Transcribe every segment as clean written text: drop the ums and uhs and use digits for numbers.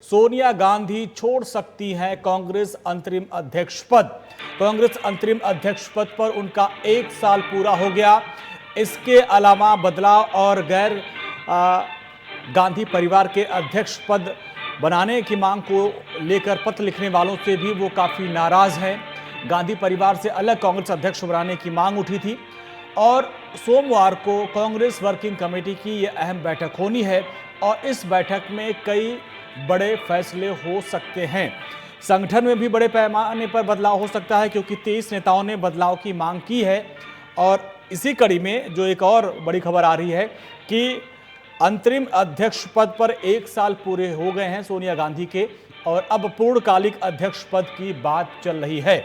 सोनिया गांधी छोड़ सकती हैं कांग्रेस अंतरिम अध्यक्ष पद। कांग्रेस अंतरिम अध्यक्ष पद पर उनका 1 साल पूरा हो गया। इसके अलावा बदलाव और गैर गांधी परिवार के अध्यक्ष पद बनाने की मांग को लेकर पत्र लिखने वालों से भी वो काफी नाराज हैं। गांधी परिवार से अलग कांग्रेस अध्यक्ष बनाने की मांग उठी थी और सोमवार को कांग्रेस वर्किंग कमेटी की यह अहम बैठक होनी है और इस बैठक में कई बड़े फैसले हो सकते हैं। संगठन में भी बड़े पैमाने पर बदलाव हो सकता है क्योंकि 23 नेताओं ने बदलाव की मांग की है। और इसी कड़ी में जो एक और बड़ी खबर आ रही है कि अंतरिम अध्यक्ष पद पर 1 साल पूरे हो गए हैं सोनिया गांधी के और अब पूर्णकालिक अध्यक्ष पद की बात चल रही है।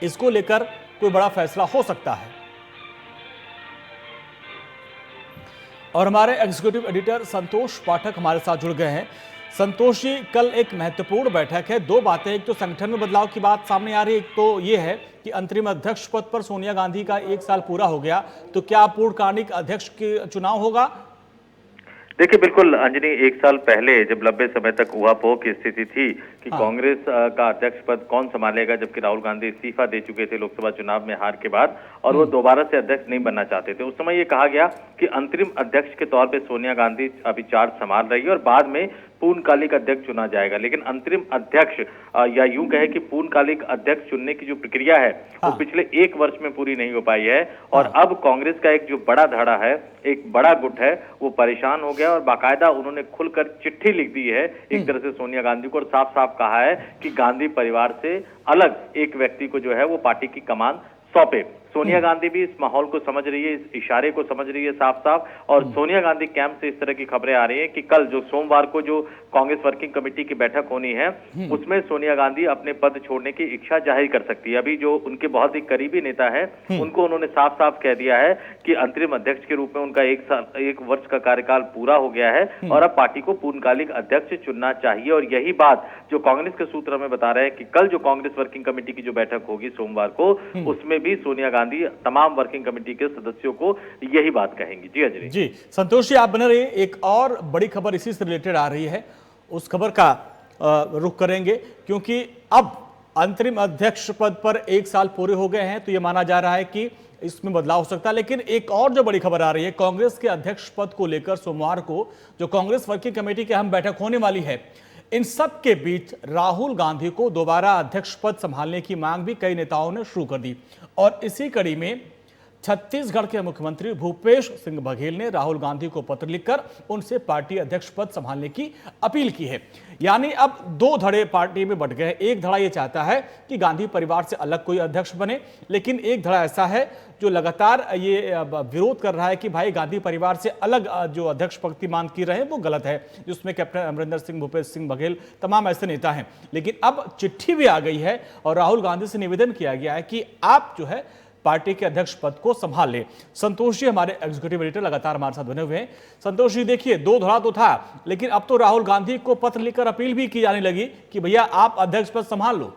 इसको लेकर कोई बड़ा फैसला हो सकता है। और हमारे एग्जीक्यूटिव एडिटर संतोष पाठक हमारे साथ जुड़ गए हैं। संतोष जी, कल एक महत्वपूर्ण बैठक है। 2 बातें, एक तो संगठन में बदलाव की बात सामने आ रही है, एक तो ये है कि अंतरिम अध्यक्ष पद पर सोनिया गांधी का 1 साल पूरा हो गया, तो क्या पूर्णकालिक अध्यक्ष के चुनाव होगा? देखिए, बिल्कुल अंजनी, 1 साल पहले जब लंबे समय तक ऊहापोह की स्थिति थी कि कांग्रेस का अध्यक्ष पद कौन संभालेगा, जबकि राहुल गांधी इस्तीफा दे चुके थे लोकसभा चुनाव में हार के बाद और वो दोबारा से अध्यक्ष नहीं बनना चाहते थे। उस समय ये कहा गया कि अंतरिम अध्यक्ष के तौर पे सोनिया गांधी अभी चार्ज संभाल रही है और बाद में पूर्णकालिक अध्यक्ष चुना जाएगा। लेकिन अंतरिम अध्यक्ष या यूं कहे कि पूर्णकालिक अध्यक्ष चुनने की जो प्रक्रिया है वो पिछले 1 वर्ष में पूरी नहीं हो पाई है और अब कांग्रेस का एक जो बड़ा धड़ा है, एक बड़ा गुट है, वो परेशान हो गया और बाकायदा उन्होंने खुलकर चिट्ठी लिख दी है एक तरह से सोनिया गांधी को और साफ साफ कहा है कि गांधी परिवार से अलग एक व्यक्ति को जो है वो पार्टी की कमान सौंपे। सोनिया गांधी भी इस माहौल को समझ रही है, इस इशारे को समझ रही है साफ साफ। और सोनिया गांधी कैंप से इस तरह की खबरें आ रही हैं कि कल जो सोमवार को जो कांग्रेस वर्किंग कमेटी की बैठक होनी है उसमें सोनिया गांधी अपने पद छोड़ने की इच्छा जाहिर कर सकती है। अभी जो उनके बहुत ही करीबी नेता है उनको उन्होंने साफ साफ कह दिया है कि अंतरिम अध्यक्ष के रूप में उनका 1 वर्ष का कार्यकाल पूरा हो गया है और अब पार्टी को पूर्णकालिक अध्यक्ष चुनना चाहिए। और यही बात जो कांग्रेस के सूत्र हमें बता रहे हैं कि कल जो कांग्रेस वर्किंग कमेटी की जो बैठक होगी सोमवार को, उसमें भी सोनिया गांधी तमाम वर्किंग कमेटी के सदस्यों को यही बात कहेंगी। जी अजय जी, संतोष जी आप बने रहिए। एक और बड़ी खबर इसी से रिलेटेड आ रही है, उस खबर का रुख करेंगे क्योंकि अब अंतरिम अध्यक्ष पद पर 1 साल पूरे हो गए हैं तो यह माना जा रहा है कि इसमें बदलाव हो सकता है। लेकिन एक और जो बड़ी खबर आ रही है, कांग्रेस के अध्यक्ष पद को लेकर सोमवार को जो कांग्रेस वर्किंग कमेटी की अहम बैठक होने वाली है, इन सब के बीच राहुल गांधी को दोबारा अध्यक्ष पद संभालने की मांग भी कई नेताओं ने शुरू कर दी। और इसी कड़ी में छत्तीसगढ़ के मुख्यमंत्री भूपेश सिंह बघेल ने राहुल गांधी को पत्र लिखकर उनसे पार्टी अध्यक्ष पद संभालने की अपील की है। यानी अब 2 धड़े पार्टी में बट गए। एक धड़ा यह चाहता है कि गांधी परिवार से अलग कोई अध्यक्ष बने, लेकिन एक धड़ा ऐसा है जो लगातार ये विरोध कर रहा है कि भाई गांधी परिवार से अलग जो अध्यक्ष पद की मांग की रहे हैं वो गलत है, जिसमें कैप्टन अमरिंदर सिंह, भूपेश सिंह बघेल, तमाम ऐसे नेता हैं। लेकिन अब चिट्ठी भी आ गई है और राहुल गांधी से निवेदन किया गया है कि आप जो है पार्टी के अध्यक्ष पद को संभाल ले। संतोष जी हमारे एग्जीक्यूटिव एडिटर लगातार हमारे साथ बने हुए हैं। संतोष जी, देखिए 2 धड़ा तो था, लेकिन अब तो राहुल गांधी को पत्र लिखकर अपील भी की जाने लगी कि भैया आप अध्यक्ष पद संभाल लो।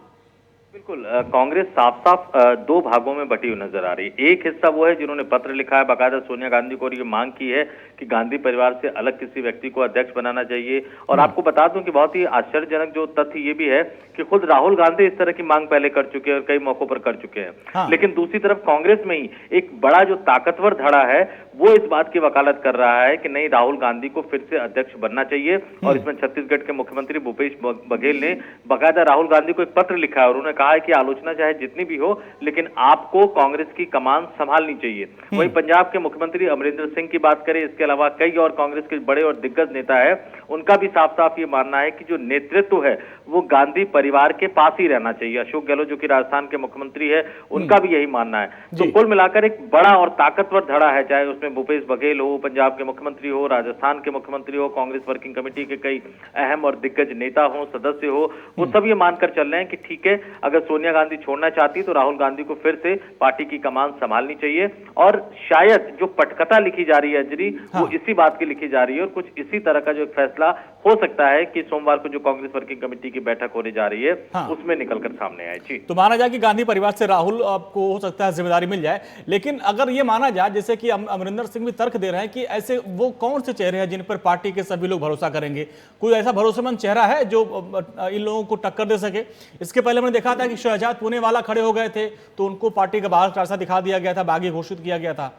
बिल्कुल, कांग्रेस साफ साफ 2 भागों में बटी हुई नजर आ रही है। एक हिस्सा वो है जिन्होंने पत्र लिखा है बाकायदा सोनिया गांधी को और ये मांग की है कि गांधी परिवार से अलग किसी व्यक्ति को अध्यक्ष बनाना चाहिए। और आपको बता दूं कि बहुत ही आश्चर्यजनक जो तथ्य ये भी है कि खुद राहुल गांधी इस तरह की मांग पहले कर चुके हैं और कई मौकों पर कर चुके हैं। लेकिन दूसरी तरफ कांग्रेस में ही एक बड़ा जो ताकतवर धड़ा है वो इस बात की वकालत कर रहा है कि नहीं, राहुल गांधी को फिर से अध्यक्ष बनना चाहिए। और इसमें छत्तीसगढ़ के मुख्यमंत्री भूपेश बघेल ने बाकायदा राहुल गांधी को एक पत्र लिखा है और उन्होंने कहा है कि आलोचना चाहे जितनी भी हो, लेकिन आपको कांग्रेस की कमान संभालनी चाहिए। वहीं पंजाब के मुख्यमंत्री अमरिंदर सिंह की बात करें, इसके अलावा कई और कांग्रेस के बड़े और दिग्गज नेता है, उनका भी साफ साफ ये मानना है कि जो नेतृत्व है वो गांधी परिवार के पास ही रहना चाहिए। अशोक गहलोत जो कि राजस्थान के मुख्यमंत्री है, उनका भी यही मानना है। तो कुल मिलाकर एक बड़ा और ताकतवर धड़ा है, चाहे उसमें भूपेश बघेल हो, पंजाब के मुख्यमंत्री हो, राजस्थान के मुख्यमंत्री हो, कांग्रेस वर्किंग कमेटी के कई अहम और दिग्गज नेता हो, सदस्य हो, वो सब ये मानकर चल रहे हैं कि ठीक है, अगर सोनिया गांधी छोड़ना चाहती तो राहुल गांधी को फिर से पार्टी की कमान संभालनी चाहिए। और शायद जो पटकथा लिखी जा रही है अंजलि, वो इसी बात की लिखी जा रही है और कुछ इसी तरह का जो फैसला हो सकता है कि सोमवार को जो कांग्रेस वर्किंग कमेटी की बैठक होने जा रही है हाँ। उसमें निकलकर सामने आए। जी, तो माना जाए कि गांधी परिवार से राहुल आपको हो सकता है जिम्मेदारी मिल जाए, लेकिन अगर ये माना जाए जैसे कि अमरिंदर सिंह भी तर्क दे रहे हैं कि ऐसे वो कौन से चेहरे हैं जिन पर पार्टी के सभी लोग भरोसा करेंगे, कोई ऐसा भरोसेमंद चेहरा है जो इन लोगों को टक्कर दे सके? इसके पहले हमने देखा था कि शहजाद पूनेवाला खड़े हो गए थे तो उनको पार्टी का बाहर रास्ता दिखा दिया गया था, बागी घोषित किया गया था।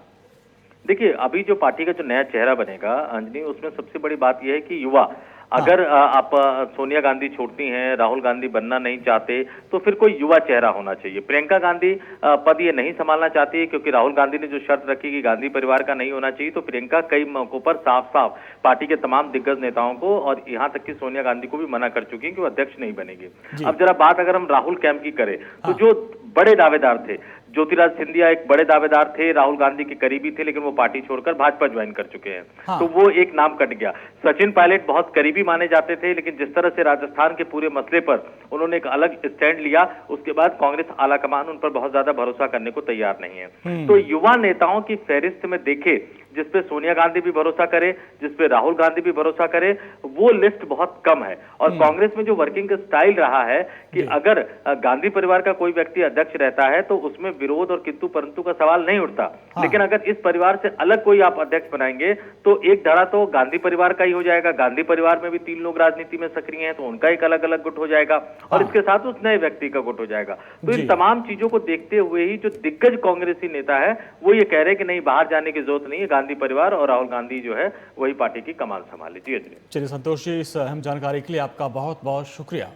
देखिए अभी जो पार्टी का जो नया चेहरा बनेगा अंजनी, उसमें सबसे बड़ी बात यह है कि युवा, अगर आप सोनिया गांधी छोड़ती हैं, राहुल गांधी बनना नहीं चाहते, तो फिर कोई युवा चेहरा होना चाहिए। प्रियंका गांधी पद ये नहीं संभालना चाहती है क्योंकि राहुल गांधी ने जो शर्त रखी कि गांधी परिवार का नहीं होना चाहिए, तो प्रियंका कई मौकों पर साफ साफ पार्टी के तमाम दिग्गज नेताओं को और यहाँ तक कि सोनिया गांधी को भी मना कर चुकी है कि वो अध्यक्ष नहीं बनेगी। अब जरा बात अगर हम राहुल कैंप की करें तो जो बड़े दावेदार थे, ज्योतिरादित्य सिंधिया एक बड़े दावेदार थे, राहुल गांधी के करीबी थे, लेकिन वो पार्टी छोड़कर भाजपा ज्वाइन कर चुके हैं। तो वो एक नाम कट गया। सचिन पायलट बहुत करीबी माने जाते थे, लेकिन जिस तरह से राजस्थान के पूरे मसले पर उन्होंने एक अलग स्टैंड लिया, उसके बाद कांग्रेस आलाकमान उन पर बहुत ज्यादा भरोसा करने को तैयार नहीं है। तो युवा नेताओं की फहरिस्त में देखे जिसपे सोनिया गांधी भी भरोसा करे, जिसपे राहुल गांधी भी भरोसा करे, वो लिस्ट बहुत कम है। और कांग्रेस में जो वर्किंग स्टाइल रहा है कि अगर गांधी परिवार का कोई व्यक्ति अध्यक्ष रहता है तो उसमें विरोध और किंतु परंतु का सवाल नहीं उठता। लेकिन अगर इस परिवार से अलग कोई आप अध्यक्ष बनाएंगे तो एक धड़ा तो गांधी परिवार का ही हो जाएगा। गांधी परिवार में भी 3 लोग राजनीति में सक्रिय हैं, तो उनका एक अलग अलग गुट हो जाएगा और इसके साथ उस नए व्यक्ति का गुट हो जाएगा। तो इन तमाम चीजों को देखते हुए ही जो दिग्गज कांग्रेसी नेता है वो ये कह रहे हैं कि नहीं, बाहर जाने की जरूरत नहीं है, गांधी परिवार और राहुल गांधी जो है वही पार्टी की कमान संभाले। जी, चलिए संतोष जी, इस अहम जानकारी के लिए आपका बहुत बहुत शुक्रिया।